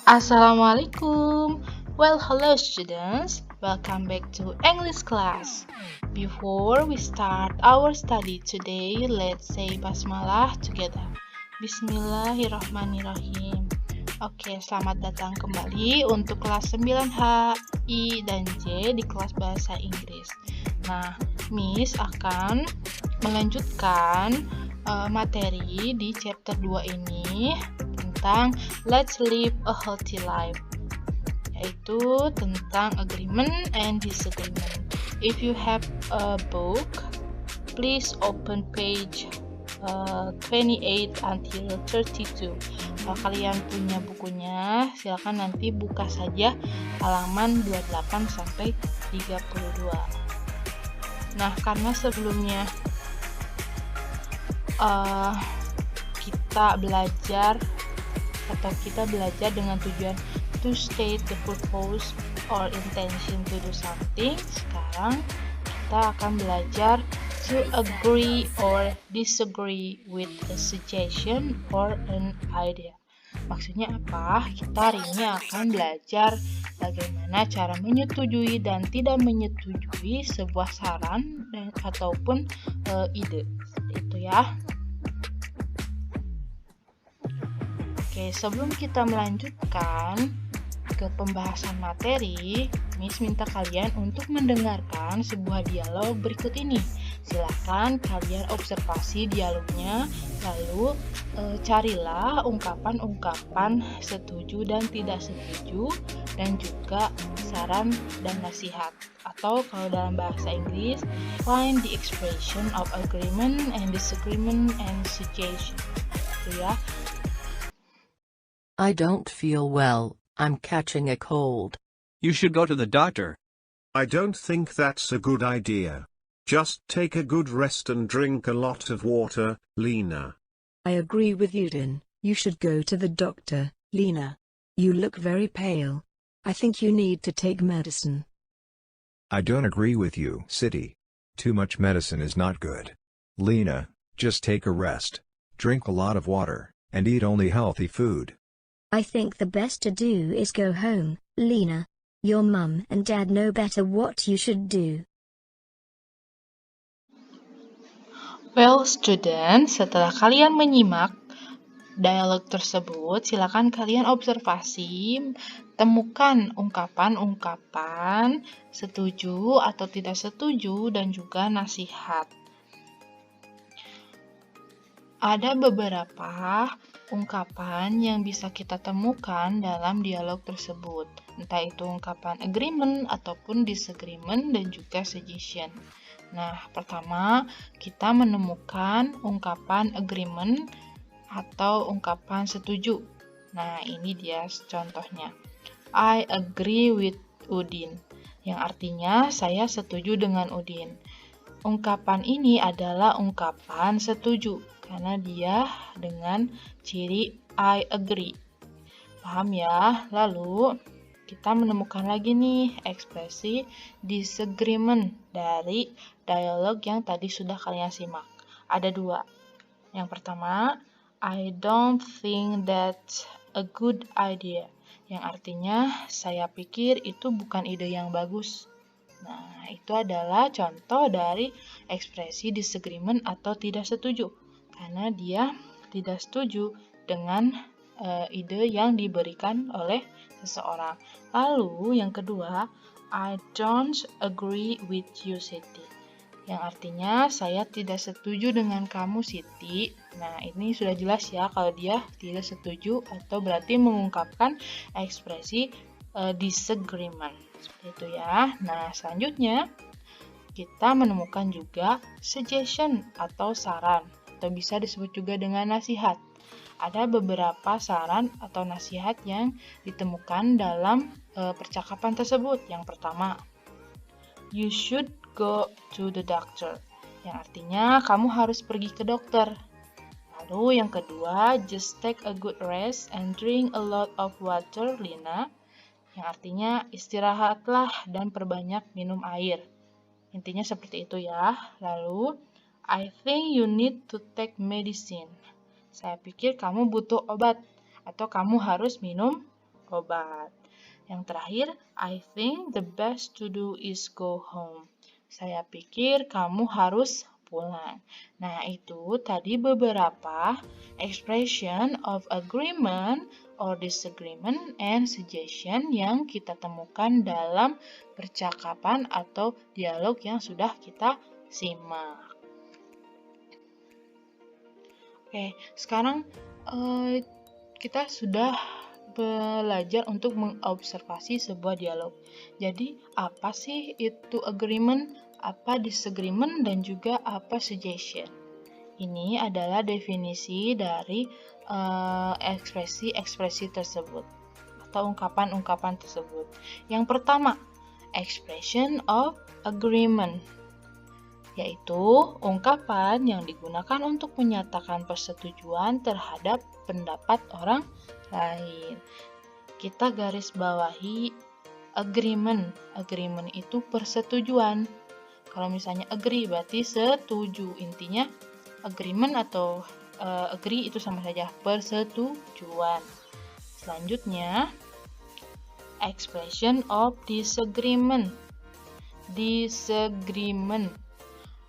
Assalamualaikum. Well, hello students. Welcome back to English class. Before we start our study today, let's say basmalah together. Bismillahirrahmanirrahim. Oke, selamat datang kembali untuk kelas 9H, I, dan J di kelas bahasa Inggris. Nah, Miss akan melanjutkan materi di chapter 2 ini tentang Let's Live a Healthy Life, yaitu tentang agreement and disagreement. If you have a book, please open page 28 until 32. Kalau kalian punya bukunya, silakan nanti buka saja halaman 28 sampai 32. Nah, karena sebelumnya kita belajar dengan tujuan to state the purpose or intention to do something. Sekarang kita akan belajar to agree or disagree with a suggestion or an idea. Maksudnya apa? Kita hari ini akan belajar bagaimana cara menyetujui dan tidak menyetujui sebuah saran ataupun ide. Itu ya. Oke, sebelum kita melanjutkan ke pembahasan materi, Miss minta kalian untuk mendengarkan sebuah dialog berikut ini. Silakan kalian observasi dialognya, lalu carilah ungkapan-ungkapan setuju dan tidak setuju, dan juga saran dan nasihat. Atau kalau dalam bahasa Inggris, find the expression of agreement and disagreement and suggestion. Itu ya. I don't feel well, I'm catching a cold. You should go to the doctor. I don't think that's a good idea. Just take a good rest and drink a lot of water, Lena. I agree with Udin, you should go to the doctor, Lena. You look very pale. I think you need to take medicine. I don't agree with you, City. Too much medicine is not good. Lena, just take a rest, drink a lot of water, and eat only healthy food. I think the best to do is go home, Lena. Your mum and dad know better what you should do. Well, student, setelah kalian menyimak dialog tersebut, silakan kalian observasi, temukan ungkapan-ungkapan setuju atau tidak setuju dan juga nasihat. Ada beberapa ungkapan yang bisa kita temukan dalam dialog tersebut, entah itu ungkapan agreement ataupun disagreement dan juga suggestion. Nah, pertama kita menemukan ungkapan agreement atau ungkapan setuju. Nah, ini dia contohnya. I agree with Udin, yang artinya saya setuju dengan Udin. Ungkapan ini adalah ungkapan setuju karena dia dengan ciri I agree. Paham ya? Lalu kita menemukan lagi nih ekspresi disagreement dari dialog yang tadi sudah kalian simak. Ada dua. Yang pertama, I don't think that's a good idea. Yang artinya saya pikir itu bukan ide yang bagus. Nah, itu adalah contoh dari ekspresi disagreement atau tidak setuju. Karena dia tidak setuju dengan ide yang diberikan oleh seseorang. Lalu yang kedua, I don't agree with you, Siti. Yang artinya saya tidak setuju dengan kamu, Siti. Nah, ini sudah jelas ya kalau dia tidak setuju atau berarti mengungkapkan ekspresi disagreement. Seperti itu ya. Nah, selanjutnya kita menemukan juga suggestion atau saran, atau bisa disebut juga dengan nasihat. Ada beberapa saran atau nasihat yang ditemukan dalam percakapan tersebut. Yang pertama, you should go to the doctor, yang artinya kamu harus pergi ke dokter. Lalu yang kedua, just take a good rest and drink a lot of water, Lena, yang artinya istirahatlah dan perbanyak minum air. Intinya seperti itu ya. Lalu, I think you need to take medicine. Saya pikir kamu butuh obat atau kamu harus minum berobat. Yang terakhir, I think the best to do is go home. Saya pikir kamu harus pulang. Nah, itu tadi beberapa expression of agreement or disagreement and suggestion yang kita temukan dalam percakapan atau dialog yang sudah kita simak. Oke, sekarang kita sudah belajar untuk mengobservasi sebuah dialog. Jadi, apa sih itu agreement, apa disagreement, dan juga apa suggestion? Ini adalah definisi dari ekspresi-ekspresi tersebut atau ungkapan-ungkapan tersebut. Yang pertama, expression of agreement, yaitu ungkapan yang digunakan untuk menyatakan persetujuan terhadap pendapat orang lain. Kita garis bawahi agreement. Agreement itu persetujuan. Kalau misalnya agree berarti setuju. Intinya agreement atau agree itu sama saja, persetujuan. Selanjutnya, expression of disagreement. Disagreement,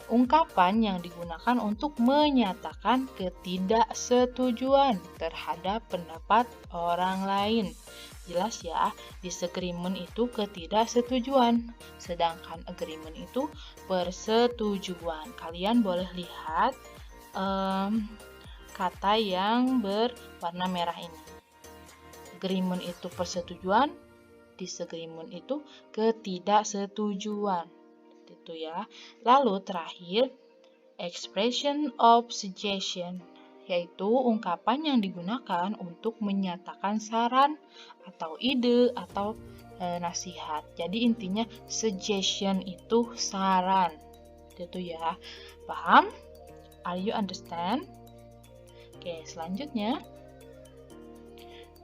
ungkapan yang digunakan untuk menyatakan ketidaksetujuan terhadap pendapat orang lain. Jelas ya, disagreement itu ketidaksetujuan, sedangkan agreement itu persetujuan. Kalian boleh lihat kata yang berwarna merah ini. Agreement itu persetujuan, disagreement itu ketidaksetujuan. Itu ya. Lalu terakhir, expression of suggestion, yaitu ungkapan yang digunakan untuk menyatakan saran atau ide atau nasihat. Jadi intinya suggestion itu saran. Itu ya. Paham? Are you understand? Oke, selanjutnya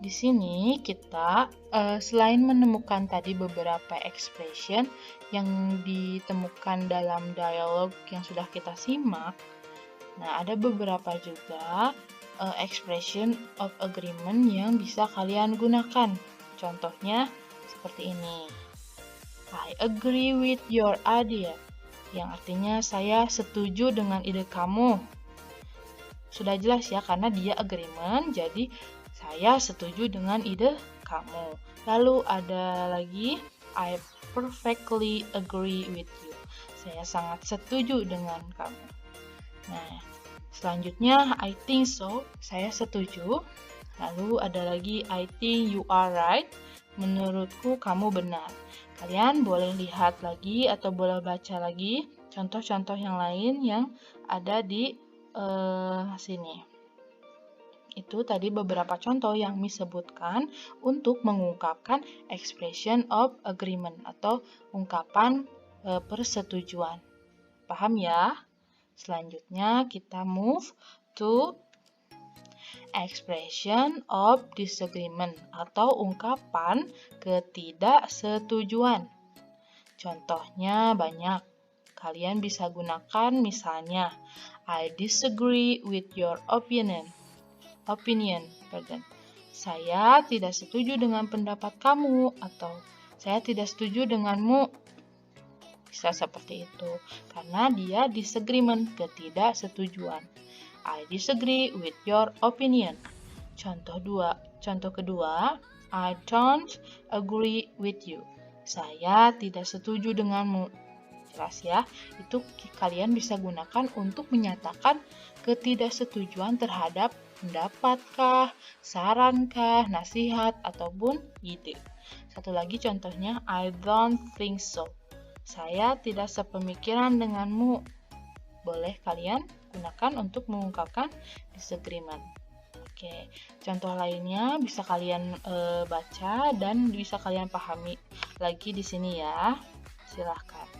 di sini kita selain menemukan tadi beberapa expression yang ditemukan dalam dialog yang sudah kita simak, nah ada beberapa juga expression of agreement yang bisa kalian gunakan. Contohnya seperti ini. I agree with your idea, yang artinya saya setuju dengan ide kamu. Sudah jelas ya, karena dia agreement, jadi saya setuju dengan ide kamu. Lalu ada lagi, I perfectly agree with you. Saya sangat setuju dengan kamu. Nah, selanjutnya I think so. Saya setuju. Lalu ada lagi I think you are right. Menurutku kamu benar. Kalian boleh lihat lagi atau boleh baca lagi contoh-contoh yang lain yang ada di sini. Itu tadi beberapa contoh yang disebutkan untuk mengungkapkan expression of agreement atau ungkapan persetujuan. Paham ya? Selanjutnya kita move to expression of disagreement atau ungkapan ketidaksetujuan. Contohnya banyak. Kalian bisa gunakan misalnya I disagree with your opinion. Saya tidak setuju dengan pendapat kamu, atau saya tidak setuju denganmu. Bisa seperti itu, karena dia disagreement, ketidaksetujuan. I disagree with your opinion. Contoh kedua, I don't agree with you. Saya tidak setuju denganmu. Jelas ya, itu kalian bisa gunakan untuk menyatakan ketidaksetujuan terhadap pendapatkah, sarankah, nasihat, ataupun ide. Satu lagi contohnya, I don't think so. Saya tidak sepemikiran denganmu. Boleh kalian gunakan untuk mengungkapkan disagreement. Oke, contoh lainnya bisa kalian baca dan bisa kalian pahami lagi di sini ya. Silahkan.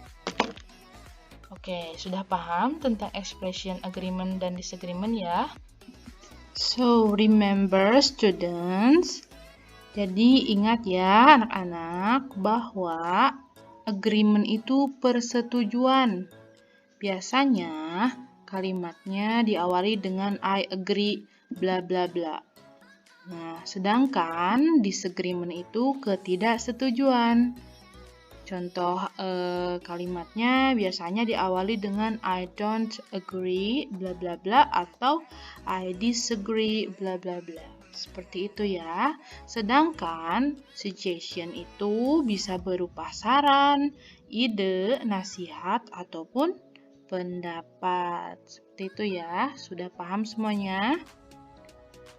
Oke, sudah paham tentang expression agreement dan disagreement ya? So, remember students, jadi ingat ya anak-anak bahwa agreement itu persetujuan. Biasanya kalimatnya diawali dengan I agree bla bla bla. Nah, sedangkan disagreement itu ketidaksetujuan. Contoh kalimatnya biasanya diawali dengan I don't agree bla bla bla atau I disagree bla bla bla. Seperti itu ya. Sedangkan suggestion itu bisa berupa saran, ide, nasihat ataupun pendapat. Seperti itu ya. Sudah paham semuanya?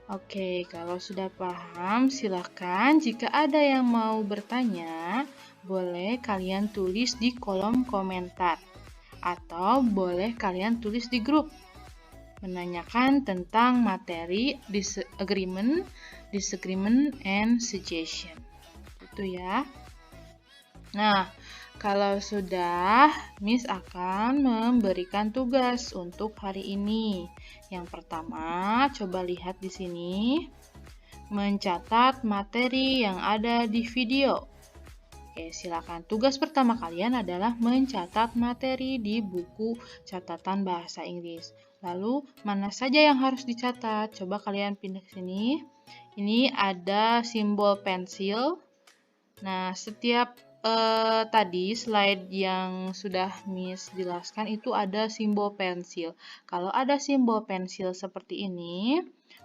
Oke, kalau sudah paham, silakan jika ada yang mau bertanya, boleh kalian tulis di kolom komentar atau boleh kalian tulis di grup menanyakan tentang materi disagreement, and suggestion. Itu ya. Nah, kalau sudah, Miss akan memberikan tugas untuk hari ini. Yang pertama, coba lihat di sini. Mencatat materi yang ada di video. Oke, silakan. Tugas pertama kalian adalah mencatat materi di buku catatan bahasa Inggris. Lalu, mana saja yang harus dicatat? Coba kalian pindah ke sini. Ini ada simbol pensil. Nah, setiap tadi slide yang sudah Miss jelaskan itu ada simbol pensil. Kalau ada simbol pensil seperti ini,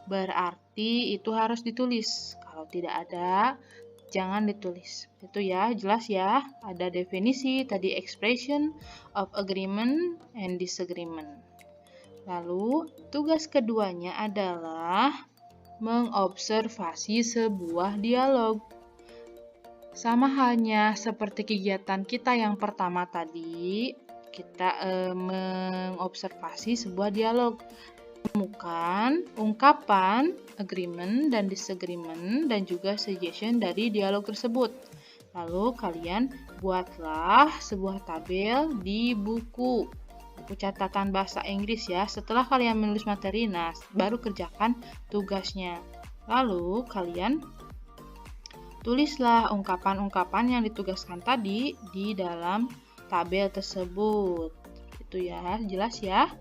berarti itu harus ditulis. Kalau tidak ada, jangan ditulis. Itu ya, jelas ya. Ada definisi tadi expression of agreement and disagreement. Lalu, tugas keduanya adalah mengobservasi sebuah dialog. Sama halnya seperti kegiatan kita yang pertama tadi, kita mengobservasi sebuah dialog. Temukan ungkapan agreement dan disagreement dan juga suggestion dari dialog tersebut. Lalu kalian buatlah sebuah tabel di buku catatan bahasa Inggris ya. Setelah kalian menulis materi, nah baru kerjakan tugasnya. Lalu kalian tulislah ungkapan-ungkapan yang ditugaskan tadi di dalam tabel tersebut. Itu ya, jelas ya.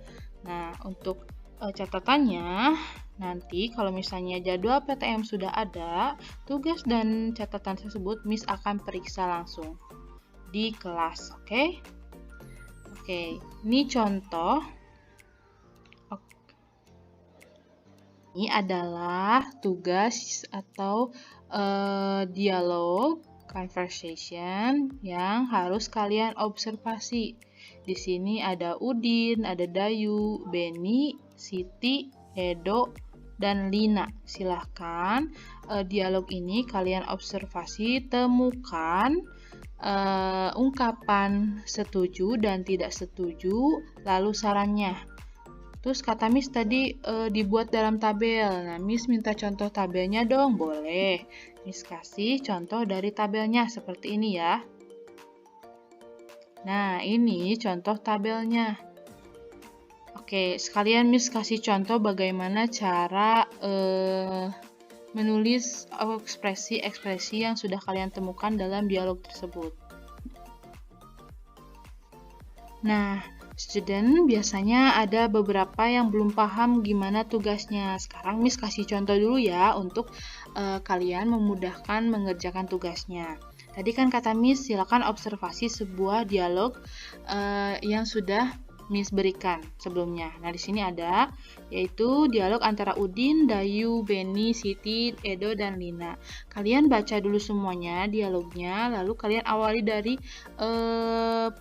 Nah, untuk catatannya, nanti kalau misalnya jadwal PTM sudah ada, tugas dan catatan tersebut Miss akan periksa langsung di kelas, oke? Oke, ini contoh. Ini adalah tugas atau dialog, conversation yang harus kalian observasi. Di sini ada Udin, ada Dayu, Beni, Siti, Edo, dan Lina. Silahkan dialog ini kalian observasi, temukan ungkapan setuju dan tidak setuju, lalu sarannya. Terus kata Miss tadi dibuat dalam tabel. Nah, Miss minta contoh tabelnya dong, boleh. Miss kasih contoh dari tabelnya seperti ini ya. Nah, ini contoh tabelnya. Oke, sekalian Miss kasih contoh bagaimana cara menulis ekspresi-ekspresi yang sudah kalian temukan dalam dialog tersebut. Nah, student biasanya ada beberapa yang belum paham gimana tugasnya. Sekarang Miss kasih contoh dulu ya untuk kalian memudahkan mengerjakan tugasnya. Tadi kan kata Miss silakan observasi sebuah dialog yang sudah Miss berikan sebelumnya. Nah, di sini ada yaitu dialog antara Udin, Dayu, Beni, Siti, Edo, dan Lina. Kalian baca dulu semuanya dialognya, lalu kalian awali dari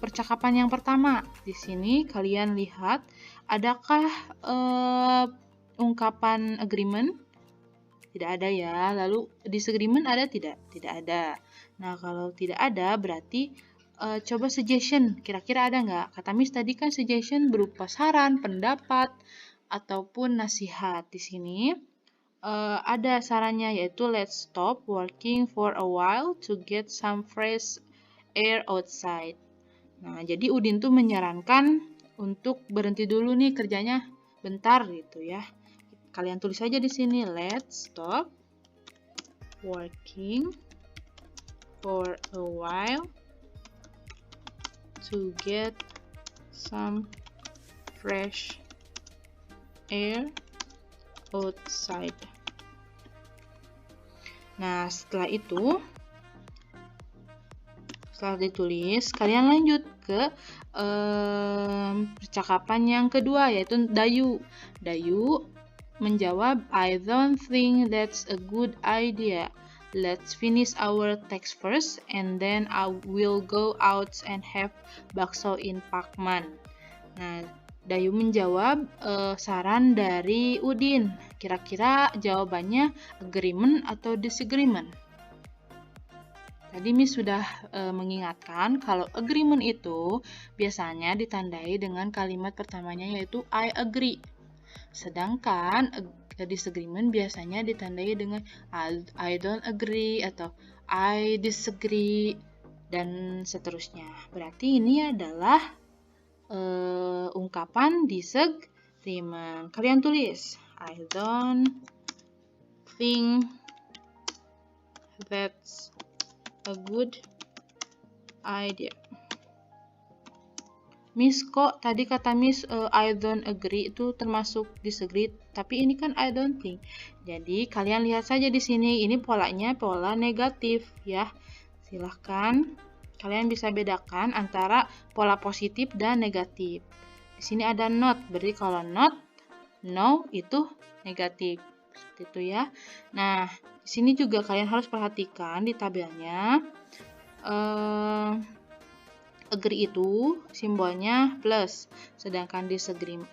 percakapan yang pertama. Di sini kalian lihat adakah ungkapan agreement? Tidak ada ya. Lalu disagreement ada tidak? Tidak ada. Nah, kalau tidak ada berarti coba suggestion, kira-kira ada nggak? Kata Miss tadi kan suggestion berupa saran, pendapat, ataupun nasihat. Di sini ada sarannya yaitu let's stop working for a while to get some fresh air outside. Nah, jadi Udin tuh menyarankan untuk berhenti dulu nih kerjanya bentar gitu ya. Kalian tulis aja di sini let's stop working for a while to get some fresh air outside. Nah, setelah ditulis, kalian lanjut ke percakapan yang kedua, yaitu Dayu. Dayu menjawab, I don't think that's a good idea. Let's finish our text first, and then I will go out and have bakso in Pakman. Nah, Dayu menjawab saran dari Udin. Kira-kira jawabannya agreement atau disagreement? Tadi Miss sudah mengingatkan kalau agreement itu biasanya ditandai dengan kalimat pertamanya yaitu I agree. Sedangkan disagreement biasanya ditandai dengan I don't agree atau I disagree dan seterusnya. Berarti ini adalah ungkapan disagreement. Kalian tulis I don't think that's a good idea. Miss, kok tadi kata Miss I don't agree itu termasuk disagree, tapi ini kan I don't think. Jadi kalian lihat saja di sini, ini polanya pola negatif ya. Silahkan kalian bisa bedakan antara pola positif dan negatif. Di sini ada not, berarti kalau not, no itu negatif. Seperti itu ya. Nah, di sini juga kalian harus perhatikan di tabelnya. Agree itu simbolnya plus, sedangkan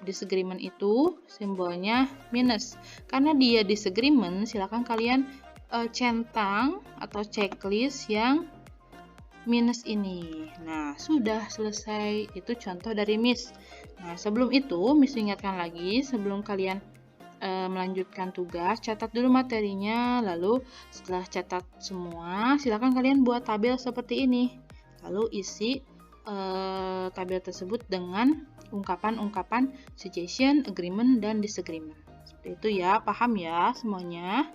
disagreement itu simbolnya minus. Karena dia disagreement, silakan kalian centang atau checklist yang minus ini. Nah, sudah selesai. Itu contoh dari Miss. Nah, sebelum itu Miss ingatkan lagi, sebelum kalian melanjutkan tugas, catat dulu materinya, lalu setelah catat semua, silakan kalian buat tabel seperti ini. Lalu isi tabel tersebut dengan ungkapan-ungkapan suggestion, agreement, dan disagreement. Seperti itu ya, paham ya semuanya?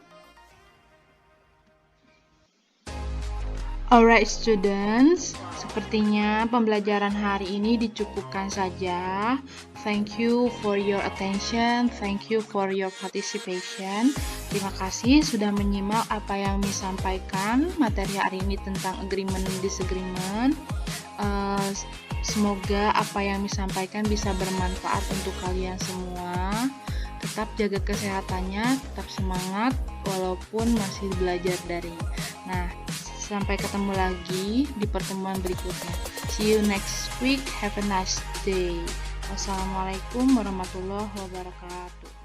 Alright students, sepertinya pembelajaran hari ini dicukupkan saja. Thank you for your attention, thank you for your participation. Terima kasih sudah menyimak apa yang Miss sampaikan materi hari ini tentang agreement dan disagreement. Semoga apa yang Miss sampaikan bisa bermanfaat untuk kalian semua. Tetap jaga kesehatannya, tetap semangat walaupun masih belajar daring. Nah, sampai ketemu lagi di pertemuan berikutnya. See you next week. Have a nice day. Wassalamualaikum warahmatullahi wabarakatuh.